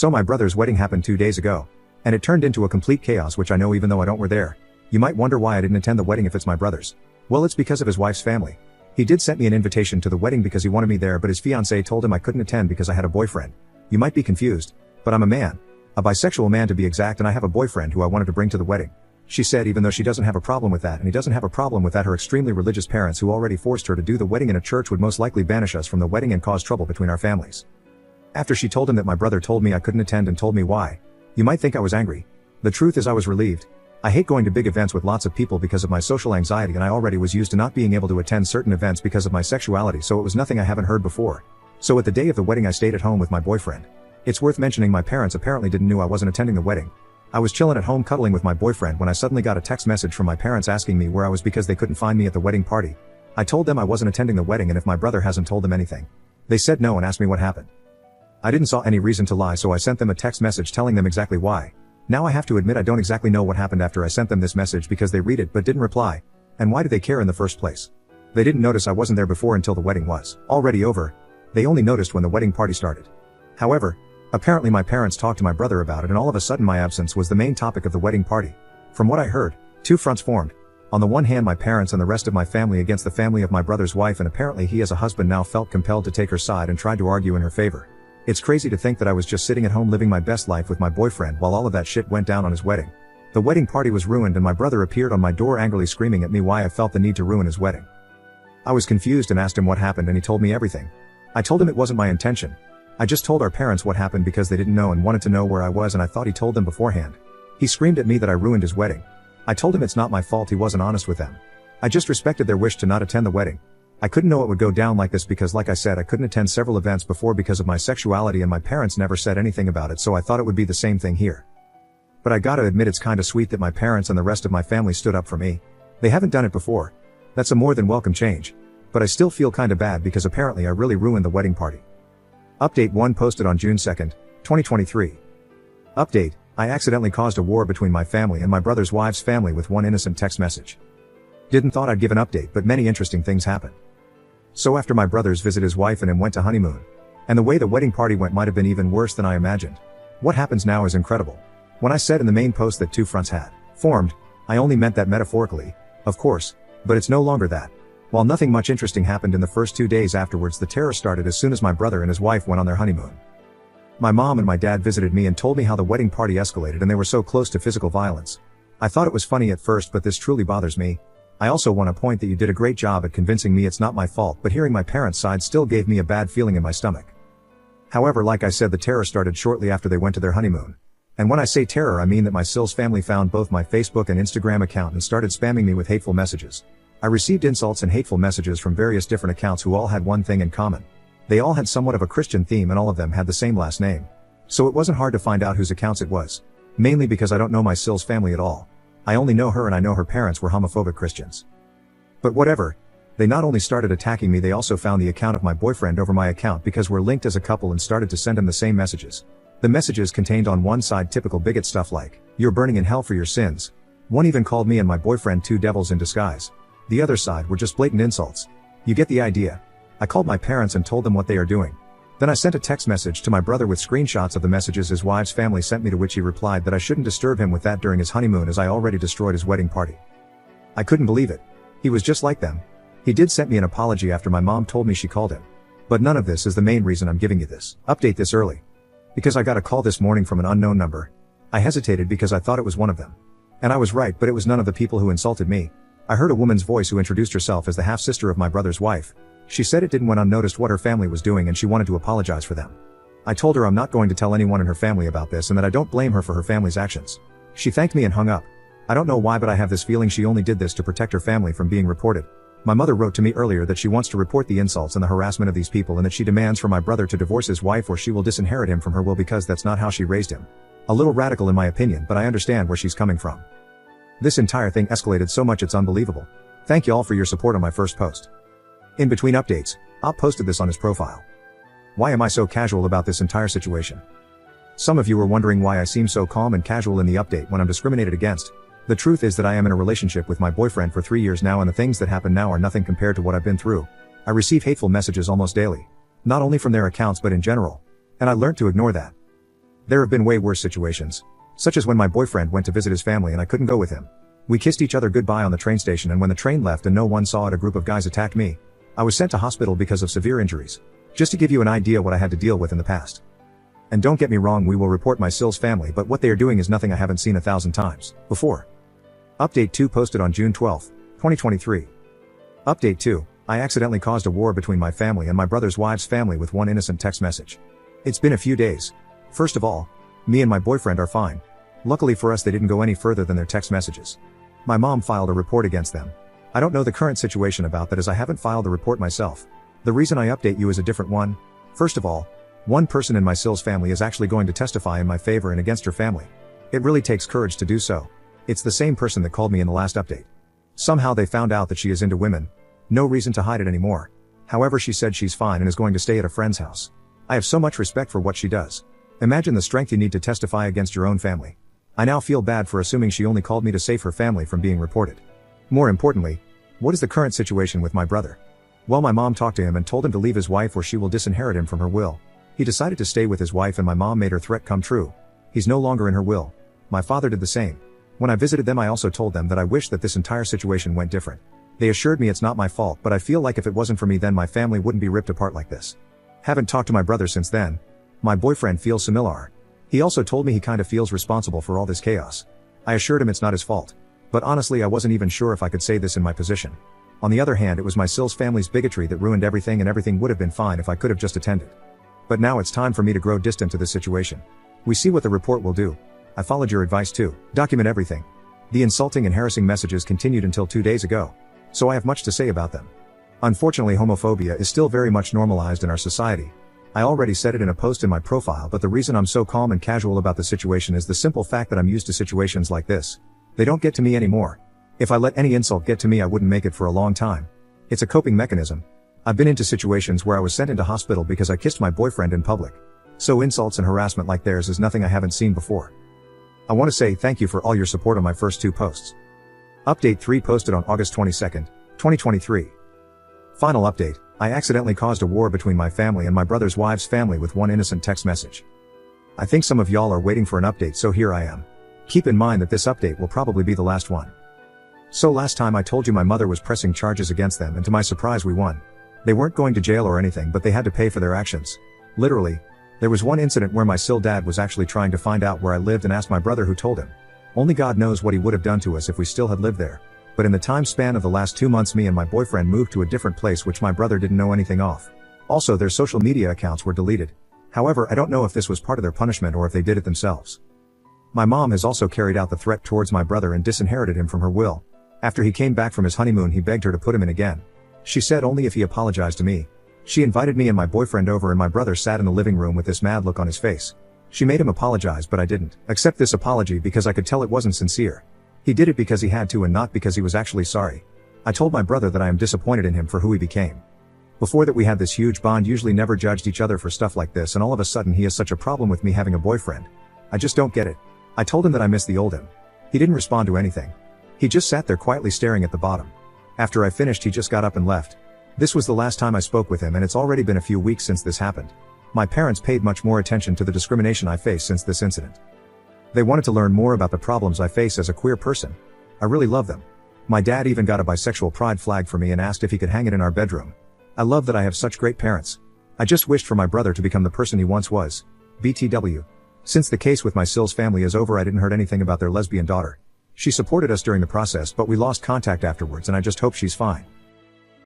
So my brother's wedding happened 2 days ago. And it turned into a complete chaos, which I know even though I don't were there. You might wonder why I didn't attend the wedding if it's my brother's. Well, it's because of his wife's family. He did send me an invitation to the wedding because he wanted me there, but his fiancée told him I couldn't attend because I had a boyfriend. You might be confused, but I'm a man. A bisexual man to be exact, and I have a boyfriend who I wanted to bring to the wedding. She said even though she doesn't have a problem with that and he doesn't have a problem with that, her extremely religious parents who already forced her to do the wedding in a church would most likely banish us from the wedding and cause trouble between our families. After she told him that my brother told me I couldn't attend and told me why, you might think I was angry. The truth is I was relieved. I hate going to big events with lots of people because of my social anxiety, and I already was used to not being able to attend certain events because of my sexuality, so it was nothing I haven't heard before. So at the day of the wedding I stayed at home with my boyfriend. It's worth mentioning my parents apparently didn't know I wasn't attending the wedding. I was chilling at home cuddling with my boyfriend when I suddenly got a text message from my parents asking me where I was because they couldn't find me at the wedding party. I told them I wasn't attending the wedding and if my brother hasn't told them anything. They said no and asked me what happened. I didn't saw any reason to lie, so I sent them a text message telling them exactly why. Now I have to admit I don't exactly know what happened after I sent them this message because they read it but didn't reply. And why did they care in the first place? They didn't notice I wasn't there before until the wedding was already over. They only noticed when the wedding party started. However, apparently my parents talked to my brother about it and all of a sudden my absence was the main topic of the wedding party. From what I heard, two fronts formed. On the one hand my parents and the rest of my family against the family of my brother's wife, and apparently he as a husband now felt compelled to take her side and tried to argue in her favor. It's crazy to think that I was just sitting at home living my best life with my boyfriend while all of that shit went down on his wedding. The wedding party was ruined and my brother appeared on my door angrily screaming at me why I felt the need to ruin his wedding. I was confused and asked him what happened and he told me everything. I told him it wasn't my intention. I just told our parents what happened because they didn't know and wanted to know where I was, and I thought he told them beforehand. He screamed at me that I ruined his wedding. I told him it's not my fault, he wasn't honest with them. I just respected their wish to not attend the wedding. I couldn't know it would go down like this because like I said I couldn't attend several events before because of my sexuality and my parents never said anything about it, so I thought it would be the same thing here. But I gotta admit it's kinda sweet that my parents and the rest of my family stood up for me. They haven't done it before. That's a more than welcome change. But I still feel kinda bad because apparently I really ruined the wedding party. Update 1 posted on June 2nd, 2023. Update: I accidentally caused a war between my family and my brother's wife's family with one innocent text message. Didn't thought I'd give an update, but many interesting things happened. So after my brother's visit, his wife and him went to honeymoon. And the way the wedding party went might have been even worse than I imagined. What happens now is incredible. When I said in the main post that two fronts had formed, I only meant that metaphorically, of course, but it's no longer that. While nothing much interesting happened in the first 2 days afterwards, the terror started as soon as my brother and his wife went on their honeymoon. My mom and my dad visited me and told me how the wedding party escalated and they were so close to physical violence. I thought it was funny at first, but this truly bothers me. I also want to point that you did a great job at convincing me it's not my fault, but hearing my parents' side still gave me a bad feeling in my stomach. However, like I said, the terror started shortly after they went to their honeymoon. And when I say terror, I mean that my Sills family found both my Facebook and Instagram account and started spamming me with hateful messages. I received insults and hateful messages from various different accounts who all had one thing in common. They all had somewhat of a Christian theme and all of them had the same last name. So it wasn't hard to find out whose accounts it was. Mainly because I don't know my Sills family at all. I only know her and I know her parents were homophobic Christians. But whatever. They not only started attacking me, they also found the account of my boyfriend over my account because we're linked as a couple and started to send him the same messages. The messages contained on one side typical bigot stuff like, "You're burning in hell for your sins." One even called me and my boyfriend two devils in disguise. The other side were just blatant insults. You get the idea. I called my parents and told them what they are doing. Then I sent a text message to my brother with screenshots of the messages his wife's family sent me, to which he replied that I shouldn't disturb him with that during his honeymoon as I already destroyed his wedding party. I couldn't believe it. He was just like them. He did send me an apology after my mom told me she called him. But none of this is the main reason I'm giving you this update this early. Because I got a call this morning from an unknown number. I hesitated because I thought it was one of them. And I was right, but it was none of the people who insulted me. I heard a woman's voice who introduced herself as the half-sister of my brother's wife. She said it didn't went unnoticed what her family was doing and she wanted to apologize for them. I told her I'm not going to tell anyone in her family about this and that I don't blame her for her family's actions. She thanked me and hung up. I don't know why, but I have this feeling she only did this to protect her family from being reported. My mother wrote to me earlier that she wants to report the insults and the harassment of these people and that she demands for my brother to divorce his wife or she will disinherit him from her will because that's not how she raised him. A little radical in my opinion, but I understand where she's coming from. This entire thing escalated so much it's unbelievable. Thank you all for your support on my first post. In between updates, Op posted this on his profile. Why am I so casual about this entire situation? Some of you are wondering why I seem so calm and casual in the update when I'm discriminated against. The truth is that I am in a relationship with my boyfriend for 3 years now and the things that happen now are nothing compared to what I've been through. I receive hateful messages almost daily. Not only from their accounts but in general. And I learned to ignore that. There have been way worse situations. Such as when my boyfriend went to visit his family and I couldn't go with him. We kissed each other goodbye on the train station, and when the train left and no one saw it, a group of guys attacked me. I was sent to hospital because of severe injuries. Just to give you an idea what I had to deal with in the past. And don't get me wrong, we will report my Sil's family, but what they are doing is nothing I haven't seen 1,000 times before. Update 2 posted on June 12, 2023. Update 2. I accidentally caused a war between my family and my brother's wife's family with one innocent text message. It's been a few days. First of all, me and my boyfriend are fine. Luckily for us, they didn't go any further than their text messages. My mom filed a report against them. I don't know the current situation about that, as I haven't filed a report myself. The reason I update you is a different one. First of all, one person in my Sil's family is actually going to testify in my favor and against her family. It really takes courage to do so. It's the same person that called me in the last update. Somehow they found out that she is into women. No reason to hide it anymore. However, she said she's fine and is going to stay at a friend's house. I have so much respect for what she does. Imagine the strength you need to testify against your own family. I now feel bad for assuming she only called me to save her family from being reported. More importantly, what is the current situation with my brother? Well, my mom talked to him and told him to leave his wife or she will disinherit him from her will. He decided to stay with his wife, and my mom made her threat come true. He's no longer in her will. My father did the same. When I visited them, I also told them that I wish that this entire situation went different. They assured me it's not my fault, but I feel like if it wasn't for me, then my family wouldn't be ripped apart like this. Haven't talked to my brother since then. My boyfriend feels similar. He also told me he kind of feels responsible for all this chaos. I assured him it's not his fault. But honestly, I wasn't even sure if I could say this in my position. On the other hand, it was my Sil's family's bigotry that ruined everything, and everything would have been fine if I could have just attended. But now it's time for me to grow distant to this situation. We see what the report will do. I followed your advice too. Document everything. The insulting and harassing messages continued until 2 days ago. So I have much to say about them. Unfortunately, homophobia is still very much normalized in our society. I already said it in a post in my profile, but the reason I'm so calm and casual about the situation is the simple fact that I'm used to situations like this. They don't get to me anymore. If I let any insult get to me, I wouldn't make it for a long time. It's a coping mechanism. I've been into situations where I was sent into hospital because I kissed my boyfriend in public. So insults and harassment like theirs is nothing I haven't seen before. I want to say thank you for all your support on my first 2 posts. Update 3 posted on August 22nd, 2023. Final update. I accidentally caused a war between my family and my brother's wife's family with one innocent text message. I think some of y'all are waiting for an update, so here I am. Keep in mind that this update will probably be the last one. So last time I told you my mother was pressing charges against them, and to my surprise we won. They weren't going to jail or anything, but they had to pay for their actions. Literally. There was one incident where my Sil dad was actually trying to find out where I lived and asked my brother who told him. Only God knows what he would have done to us if we still had lived there. But in the time span of the last 2 months, me and my boyfriend moved to a different place which my brother didn't know anything of. Also, their social media accounts were deleted. However, I don't know if this was part of their punishment or if they did it themselves. My mom has also carried out the threat towards my brother and disinherited him from her will. After he came back from his honeymoon, he begged her to put him in again. She said only if he apologized to me. She invited me and my boyfriend over, and my brother sat in the living room with this mad look on his face. She made him apologize, but I didn't accept this apology because I could tell it wasn't sincere. He did it because he had to and not because he was actually sorry. I told my brother that I am disappointed in him for who he became. Before that, we had this huge bond, usually never judged each other for stuff like this, and all of a sudden he has such a problem with me having a boyfriend. I just don't get it. I told him that I miss the old him. He didn't respond to anything. He just sat there quietly staring at the bottom. After I finished, he just got up and left. This was the last time I spoke with him, and it's already been a few weeks since this happened. My parents paid much more attention to the discrimination I face since this incident. They wanted to learn more about the problems I face as a queer person. I really love them. My dad even got a bisexual pride flag for me and asked if he could hang it in our bedroom. I love that I have such great parents. I just wished for my brother to become the person he once was. BTW. Since the case with my Sil's family is over, I didn't heard anything about their lesbian daughter. She supported us during the process, but we lost contact afterwards, and I just hope she's fine.